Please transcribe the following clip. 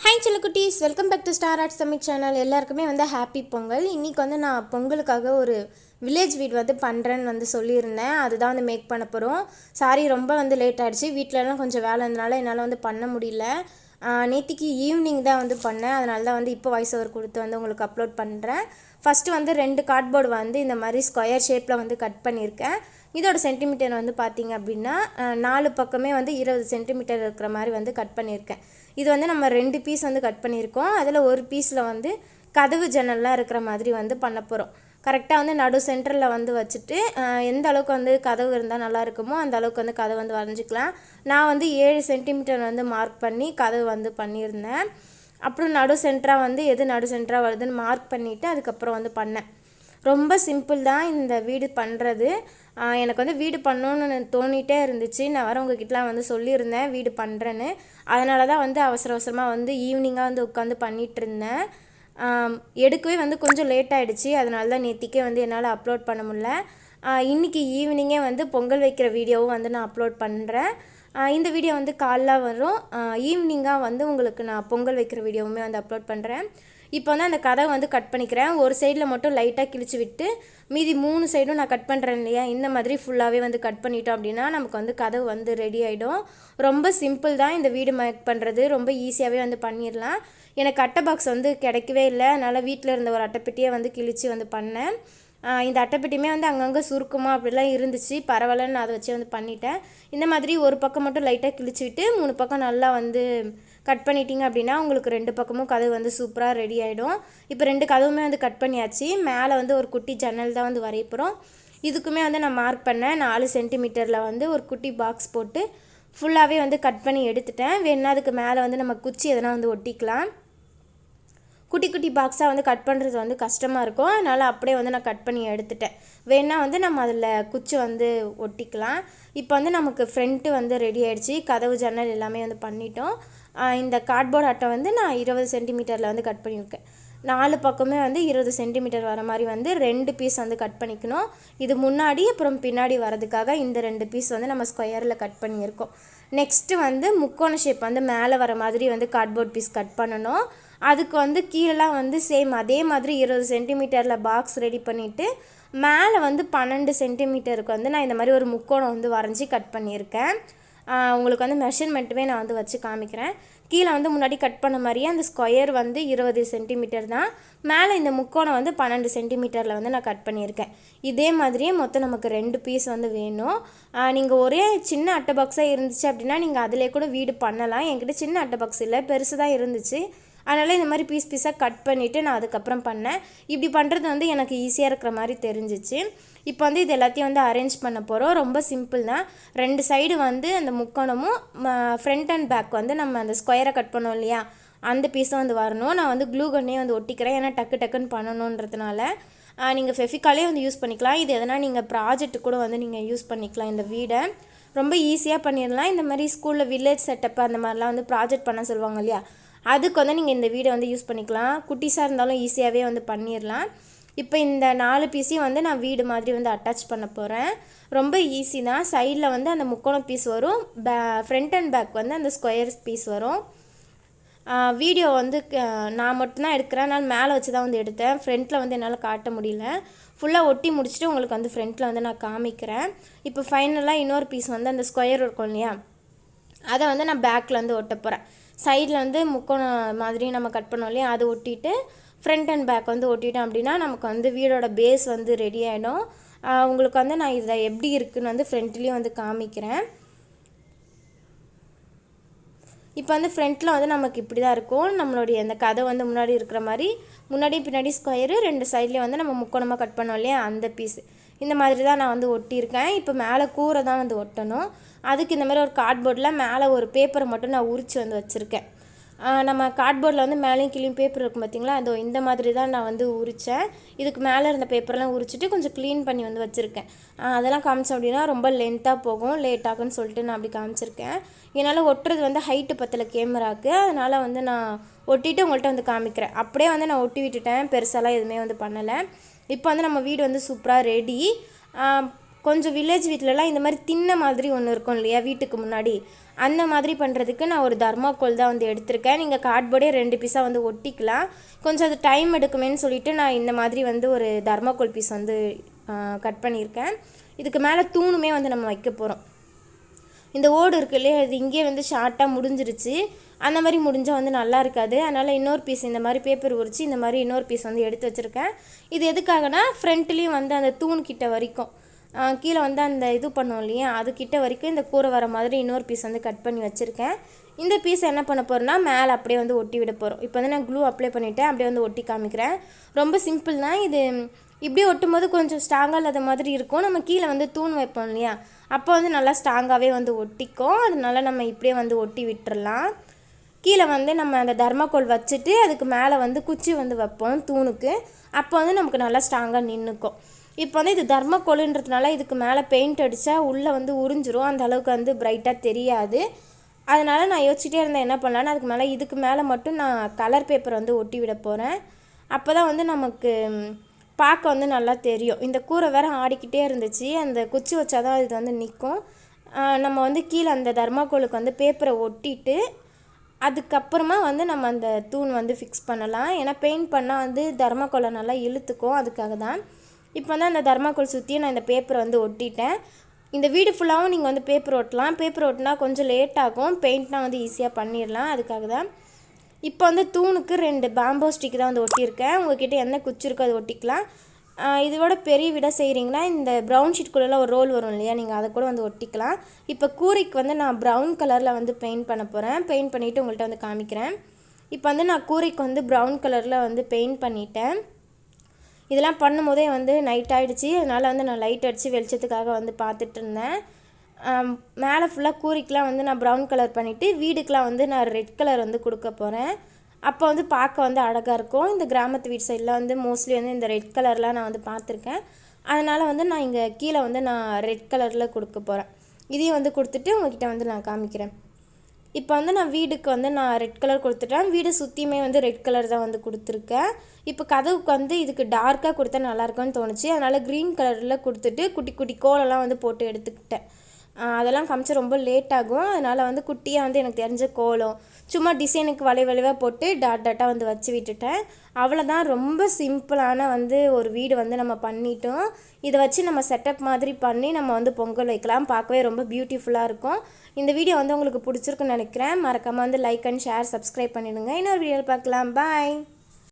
Hi செல்லக்குட்டீஸ், welcome back to star arts Tamil channel. எல்லாருக்குமே happy Pongal. இன்றைக்கி நான் பொங்கலுக்காக ஒரு வில்லேஜ் வீடு பண்ணுறேன்னு சொல்லியிருந்தேன். அதுதான் மேக் பண்ண போகிறோம். சாரி, ரொம்ப லேட் ஆகிடுச்சு. வீட்டிலலாம் கொஞ்சம் வேலை இருந்தனால என்னால் பண்ண முடியல. நேற்றுக்கு ஈவினிங் தான் பண்ணேன். அதனால தான் இப்போ வாய்ஸ் ஓவர் கொடுத்து உங்களுக்கு அப்லோட் பண்ணுறேன். ஃபஸ்ட்டு 2 கார்ட்போர்டு இந்த மாதிரி ஸ்கொயர் ஷேப்பில் கட் பண்ணியிருக்கேன். இதோட சென்டிமீட்டர் பார்த்தீங்க அப்படின்னா 4 பக்கமே 20 சென்டிமீட்டர் இருக்கிற மாதிரி கட் பண்ணியிருக்கேன். இது நம்ம 2 பீஸ் கட் பண்ணியிருக்கோம். அதில் ஒரு பீஸில் கதவு ஜன்னல்லாம் இருக்கிற மாதிரி பண்ண போகிறோம். கரெக்டாக நடு சென்டரில் வச்சுட்டு எந்த அளவுக்கு கதவு இருந்தால் நல்லா இருக்குமோ அந்த அளவுக்கு கதவு வரைஞ்சிக்கலாம். நான் 7 சென்டிமீட்டர் மார்க் பண்ணி கதவு பண்ணியிருந்தேன். அப்புறம் நடு சென்டராக எது நடு சென்டராக வருதுன்னு மார்க் பண்ணிவிட்டு அதுக்கப்புறம் பண்ணேன். ரொம்ப சிம்பிள் தான் இந்த வீடு பண்ணுறது. எனக்கு வீடு பண்ணணுன்னு தோணிகிட்டே இருந்துச்சு. நான் உங்ககிட்டலாம் சொல்லியிருந்தேன் வீடு பண்ணுறேன்னு. அதனால தான் அவசர அவசரமாக ஈவினிங்காக உட்காந்து பண்ணிகிட்டு இருந்தேன். எடுக்கவே கொஞ்சம் லேட் ஆகிடுச்சு. அதனால தான் நேற்றுக்கே என்னால் அப்லோட் பண்ண முடியல. இன்றைக்கி ஈவினிங்கே பொங்கல் வைக்கிற வீடியோவும் நான் அப்லோட் பண்ணுறேன். இந்த வீடியோ காலைல வரும். ஈவினிங்காக உங்களுக்கு நான் பொங்கல் வைக்கிற வீடியோவுமே அப்லோட் பண்ணுறேன். இப்போ அந்த கதவை கட் பண்ணிக்கிறேன். ஒரு சைடில் மட்டும் லைட்டாக கிழிச்சு விட்டு மீதி 3 சைடும் நான் கட் பண்ணுறேன் இல்லையா, இந்த மாதிரி ஃபுல்லாகவே கட் பண்ணிட்டோம் அப்படின்னா நமக்கு கதவு ரெடி ஆகிடும். ரொம்ப சிம்பிள் தான் இந்த வீடு மேக் பண்ணுறது. ரொம்ப ஈஸியாகவே பண்ணிடலாம். எனக்கு அட்டை பாக்ஸ் கிடைக்கவே இல்லை. அதனால் வீட்டில் இருந்த ஒரு அட்டைப்பெட்டியை கிழிச்சு பண்ணேன். இந்த அட்டைப்பெட்டியுமே அங்கங்கே சுருக்கமாக அப்படிலாம் இருந்துச்சு. பரவாயில்லன்னு நான் அதை வச்சு பண்ணிட்டேன். இந்த மாதிரி ஒரு பக்கம் மட்டும் லைட்டாக கிழிச்சு விட்டு 3 பக்கம் நல்லா கட் பண்ணிட்டீங்க அப்படின்னா உங்களுக்கு 2 பக்கமும் கதவு சூப்பராக ரெடி ஆகிடும். இப்போ 2 கதவுமே கட் பண்ணியாச்சு. மேலே ஒரு குட்டி ஜன்னல் தான் வரைய போகிறோம். இதுக்குமே நான் மார்க் பண்ணேன். 4 சென்டிமீட்டரில் ஒரு குட்டி பாக்ஸ் போட்டு ஃபுல்லாகவே கட் பண்ணி எடுத்துட்டேன். வேணுன்னா அதுக்கு மேலே நம்ம குச்சி எதனா ஒட்டிக்கலாம். குட்டி குட்டி பாக்ஸாக கட் பண்ணுறது கஷ்டமாக இருக்கும். அதனால் அப்படியே நான் கட் பண்ணி எடுத்துட்டேன். வேணால் நம்ம அதில் குச்சி ஒட்டிக்கலாம். இப்போ நமக்கு ஃப்ரண்ட்டு ரெடி ஆகிடுச்சு. கதவு ஜன்னல் எல்லாமே பண்ணிட்டோம். இந்த கார்ட்போர்ட் அட்டை நான் 20 சென்டிமீட்டரில் கட் பண்ணியிருக்கேன். 4 பக்கமே 20 சென்டிமீட்டர் வர மாதிரி 2 பீஸ் கட் பண்ணிக்கணும். இது முன்னாடி அப்புறம் பின்னாடி வரதுக்காக இந்த 2 பீஸ் நம்ம ஸ்கொயரில் கட் பண்ணியிருக்கோம். நெக்ஸ்ட்டு முக்கோண ஷேப் மேலே வர மாதிரி கார்ட்போர்ட் பீஸ் கட் பண்ணணும். அதுக்கு கீழெலாம் சேம் அதே மாதிரி 20 சென்டிமீட்டரில் பாக்ஸ் ரெடி பண்ணிவிட்டு மேலே 12 சென்டிமீட்டருக்கு நான் இந்த மாதிரி ஒரு முக்கோணம் வரைஞ்சி கட் பண்ணியிருக்கேன். உங்களுக்கு மெஷர்மெண்ட்டுமே நான் வச்சு காமிக்கிறேன். கீழே முன்னாடி கட் பண்ண மாதிரியே அந்த ஸ்கொயர் 20 சென்டிமீட்டர் தான். மேலே இந்த முக்கோணம் 12 சென்டிமீட்டரில் நான் கட் பண்ணியிருக்கேன். இதே மாதிரியே மொத்தம் நமக்கு 2 பீஸ் வேணும். நீங்கள் ஒரே சின்ன அட்டை பாக்ஸாக இருந்துச்சு அப்படின்னா நீங்கள் அதிலே கூட வீடு பண்ணலாம். என்கிட்ட சின்ன அட்டை பாக்ஸ் இல்லை, பெருசு தான் இருந்துச்சு. அதனால் இந்த மாதிரி பீஸாக கட் பண்ணிவிட்டு நான் அதுக்கப்புறம் பண்ணேன். இப்படி பண்ணுறது எனக்கு ஈஸியாக இருக்கிற மாதிரி தெரிஞ்சிச்சு. இப்போ இது எல்லாத்தையும் அரேஞ்ச் பண்ண போகிறோம். ரொம்ப சிம்பிள் தான். 2 சைடு அந்த முக்கோணமும் ஃப்ரண்ட் அண்ட் பேக் நம்ம அந்த ஸ்கொயரை கட் பண்ணோம் இல்லையா, அந்த பீஸும் வரணும். நான் க்ளூ கன்னே ஒட்டிக்கிறேன். ஏன்னா டக்குன்னு பண்ணணுன்றதுனால நீங்கள் ஃபெஃபிகாலே யூஸ் பண்ணிக்கலாம். இது எதனா நீங்கள் ப்ராஜெக்ட் கூட நீங்கள் யூஸ் பண்ணிக்கலாம். இந்த வீடை ரொம்ப ஈஸியாக பண்ணிடலாம். இந்த மாதிரி ஸ்கூலில் வில்லேஜ் செட்டப் அந்த மாதிரிலாம் ப்ராஜெக்ட் பண்ண சொல்லுவாங்க இல்லையா, அதுக்கு நீங்கள் இந்த வீடை யூஸ் பண்ணிக்கலாம். குட்டிஸாக இருந்தாலும் ஈஸியாகவே பண்ணிடலாம். இப்போ இந்த 4 பீஸையும் நான் வீடு மாதிரி அட்டாச் பண்ண போகிறேன். ரொம்ப ஈஸி தான். சைடில் அந்த முக்கோணம் பீஸ் வரும். ஃப்ரண்ட் அண்ட் பேக் அந்த ஸ்கொயர் பீஸ் வரும். வீடியோ நான் மட்டும்தான் எடுக்கிறேன். அதனால் மேலே வச்சு தான் எடுத்தேன். ஃப்ரண்ட்டில் என்னால் காட்ட முடியல. ஃபுல்லாக ஒட்டி முடிச்சுட்டு உங்களுக்கு ஃப்ரண்ட்டில் நான் காமிக்கிறேன். இப்போ ஃபைனலாக இன்னொரு பீஸ் அந்த ஸ்கொயர் இருக்கும் இல்லையா, அதை நான் பேக்கில் ஒட்ட போகிறேன். சைடில் முக்கோணம் மாதிரி நம்ம கட் பண்ணோம் இல்லையா, அது ஒட்டிட்டு ஃப்ரண்ட் அண்ட் பேக் ஒட்டிட்டோம் அப்படின்னா நமக்கு வீடோட பேஸ் ரெடி ஆகிடும். உங்களுக்கு நான் இதில் எப்படி இருக்குன்னு ஃப்ரண்ட்லேயும் காமிக்கிறேன். இப்போ ஃப்ரண்ட்டில் நமக்கு இப்படி தான் இருக்கும். நம்மளுடைய அந்த கதை முன்னாடி இருக்கிற மாதிரி முன்னாடி பின்னாடி ஸ்கொயரு, 2 சைட்லேயும் நம்ம முக்கோணமாக கட் பண்ணோம் இல்லையா, அந்த பீஸு இந்த மாதிரி தான் நான் ஒட்டியிருக்கேன். இப்போ மேலே கூரை தான் ஒட்டணும். அதுக்கு இந்த மாதிரி ஒரு கார்ட்போர்டில் மேலே ஒரு பேப்பரை மட்டும் நான் உரித்து வச்சுருக்கேன். நம்ம கார்ட்போர்டில் மேலேயும் கீழேயும் பேப்பர் இருக்கும் பார்த்திங்களா, அதோ இந்த மாதிரி தான் நான் உரித்தேன். இதுக்கு மேலே இருந்த பேப்பரெலாம் உரிச்சிட்டு கொஞ்சம் க்ளீன் பண்ணி வச்சுருக்கேன். அதெல்லாம் காமிச்சோம் அப்படின்னா ரொம்ப லென்த்தாக போகும், லேட் ஆகுன்னு சொல்லிட்டு நான் அப்படி காமிச்சிருக்கேன். என்னால் ஒட்டுறது ஹைட்டு பத்தலை கேமராவுக்கு. அதனால் நான் ஒட்டிட்டு உங்கள்கிட்ட காமிக்கிறேன். அப்படியே நான் ஒட்டி விட்டுட்டேன். பெருசாலாம் எதுவுமே பண்ணலை. இப்போ நம்ம வீடு சூப்பராக ரெடி. கொஞ்சம் வில்லேஜ் வீட்டிலலாம் இந்த மாதிரி திண்ணை மாதிரி ஒன்று இருக்கும் இல்லையா வீட்டுக்கு முன்னாடி, அந்த மாதிரி பண்ணுறதுக்கு நான் ஒரு தர்மாக்கோல் தான் வந்து எடுத்திருக்கேன். நீங்கள் கார்ட்போர்டே 2 பீஸாக வந்து ஒட்டிக்கலாம். கொஞ்சம் அது டைம் எடுக்குமேன்னு சொல்லிவிட்டு நான் இந்த மாதிரி வந்து ஒரு தர்மாக்கோல் பீஸ் வந்து கட் பண்ணியிருக்கேன். இதுக்கு மேலே தூணுமே வந்து நம்ம வைக்க போகிறோம். இந்த ஓடு இருக்கு இல்லையா, அது இங்கே வந்து ஷார்ட்டாக முடிஞ்சிருச்சு. அந்த மாதிரி முடிஞ்சால் வந்து நல்லா இருக்காது. அதனால் இன்னொரு பீஸ் இந்த மாதிரி பேப்பர் உரித்து இந்த மாதிரி இன்னொரு பீஸ் வந்து எடுத்து வச்சுருக்கேன். இது எதுக்காகனா ஃப்ரண்ட்லேயும் வந்து அந்த தூண் கிட்ட வரைக்கும் கீழே வந்து அந்த இது பண்ணோம் இல்லையா, அது கிட்ட வரைக்கும் இந்த கூரை வர மாதிரி இன்னொரு பீஸ் வந்து கட் பண்ணி வச்சுருக்கேன். இந்த பீஸ் என்ன பண்ண போகிறேன்னா மேலே அப்படியே வந்து ஒட்டி விட போகிறோம். இப்போ வந்து நான் க்ளூ அப்ளை பண்ணிவிட்டேன். அப்படியே வந்து ஒட்டி காமிக்கிறேன். ரொம்ப சிம்பிள் தான் இது. இப்படி ஒட்டும் போது கொஞ்சம் ஸ்ட்ராங்காக இல்லாத மாதிரி இருக்கும். நம்ம கீழே வந்து தூண் வைப்போம் இல்லையா, அப்போ வந்து நல்லா ஸ்ட்ராங்காகவே வந்து ஒட்டிக்கும். அதனால நம்ம இப்படியே வந்து ஒட்டி விட்டுறலாம். கீழே வந்து நம்ம அந்த தர்மாக்கோல் வச்சுட்டு அதுக்கு மேலே வந்து குச்சி வந்து வைப்போம் தூணுக்கு. அப்போ வந்து நமக்கு நல்லா ஸ்ட்ராங்காக நின்றுக்கும். இப்போ வந்து இது தர்மாக்கோலுன்றதுனால இதுக்கு மேலே பெயிண்ட் அடித்தா உள்ளே வந்து உறிஞ்சிரும். அந்த அளவுக்கு வந்து பிரைட்டாக தெரியாது. அதனால் நான் யோசிச்சுட்டே இருந்தேன் என்ன பண்ணலான்னு. அதுக்கு மேலே இதுக்கு மேலே மட்டும் நான் கலர் பேப்பர் வந்து ஒட்டி விட போகிறேன். அப்போ தான் வந்து நமக்கு பார்க்க வந்து நல்லா தெரியும். இந்த கூரை வேறு ஆடிக்கிட்டே இருந்துச்சு. அந்த குச்சி வச்சா தான் இது வந்து நிற்கும். நம்ம வந்து கீழே அந்த தர்மாக்கோலுக்கு வந்து பேப்பரை ஒட்டிட்டு அதுக்கப்புறமா வந்து நம்ம அந்த தூண் வந்து ஃபிக்ஸ் பண்ணலாம். ஏன்னா பெயிண்ட் பண்ணால் வந்து தர்மாக்கோலை நல்லா இழுத்துக்கும். அதுக்காக தான் இப்போ வந்து அந்த தர்மாக்கோல் சுற்றியும் நான் இந்த பேப்பரை வந்து ஒட்டிட்டேன். இந்த வீடு ஃபுல்லாகவும் நீங்கள் வந்து பேப்பர் ஒட்டலாம். பேப்பர் ஒட்டினா கொஞ்சம் லேட் ஆகும். பெயிண்ட்னால் வந்து ஈஸியாக பண்ணிடலாம். அதுக்காக தான் இப்போ வந்து தூணுக்கு 2 பேம்போ ஸ்டிக் தான் வந்து ஒட்டியிருக்கேன். உங்கள்கிட்ட என்ன குச்சி இருக்கோ அது ஒட்டிக்கலாம். இதோட பெரிய வீடாக செய்கிறீங்கன்னா இந்த ப்ரௌன் ஷீட்குள்ளெல்லாம் ஒரு ரோல் வரும் இல்லையா, நீங்கள் அதை கூட வந்து ஒட்டிக்கலாம். இப்போ கூரைக்கு வந்து நான் ப்ரௌன் கலரில் வந்து பெயிண்ட் பண்ண போகிறேன். பெயிண்ட் பண்ணிவிட்டு உங்கள்கிட்ட வந்து காமிக்கிறேன். இப்போ வந்து நான் கூரைக்கு வந்து ப்ரௌன் கலரில் வந்து பெயிண்ட் பண்ணிட்டேன். இதெல்லாம் பண்ணும்போதே வந்து நைட் ஆகிடுச்சி. அதனால் வந்து நான் லைட் அடித்து வெளிச்சத்துக்காக வந்து பார்த்துட்டு இருந்தேன். மேலே ஃபுல்லாக கூரைக்கெலாம் வந்து நான் ப்ரௌன் கலர் பண்ணிவிட்டு வீடுக்கெலாம் வந்து நான் ரெட் கலர் வந்து கொடுக்க போகிறேன். அப்போ வந்து பார்க்க வந்து அழகாக இருக்கும். இந்த கிராமத்து வீட்டு சைடில் வந்து மோஸ்ட்லி வந்து இந்த ரெட் கலர்லாம் நான் வந்து பார்த்துருக்கேன். அதனால் வந்து நான் இங்கே கீழே வந்து நான் ரெட் கலரில் கொடுக்க போகிறேன். இதையும் வந்து கொடுத்துட்டு உங்கள்கிட்ட வந்து நான் காமிக்கிறேன். இப்போ வந்து நான் வீடுக்கு வந்து நான் ரெட் கலர் கொடுத்துட்டேன். வீடு சுற்றியுமே வந்து ரெட் கலர் தான் வந்து கொடுத்துருக்கேன். இப்போ கதவுக்கு வந்து இதுக்கு டார்க்காக கொடுத்தா நல்லாயிருக்கும்னு தோணுச்சு. அதனால் க்ரீன் கலரில் கொடுத்துட்டு குட்டி குட்டி கோலெல்லாம் வந்து போட்டு எடுத்துக்கிட்டேன். அதெல்லாம் காமிச்சா ரொம்ப லேட் ஆகும். அதனால் வந்து குட்டியாக வந்து எனக்கு தெரிஞ்ச கோலம் சும்மா டிசைனுக்கு வளைவாக போட்டு டாட்டாக வந்து வச்சு விட்டுட்டேன். அவ்வளோதான். ரொம்ப சிம்பிளான வந்து ஒரு வீடு வந்து நம்ம பண்ணிட்டோம். இதை வச்சு நம்ம செட்டப் மாதிரி பண்ணி நம்ம வந்து பொங்கல் வைக்கலாம். பார்க்கவே ரொம்ப பியூட்டிஃபுல்லாக இருக்கும். இந்த வீடியோ வந்து உங்களுக்கு பிடிச்சிருக்குன்னு நினைக்கிறேன். மறக்காமல் வந்து லைக் அண்ட் ஷேர் சப்ஸ்கிரைப் பண்ணிவிடுங்க. இன்னொரு வீடியோவில் பார்க்கலாம். பாய்.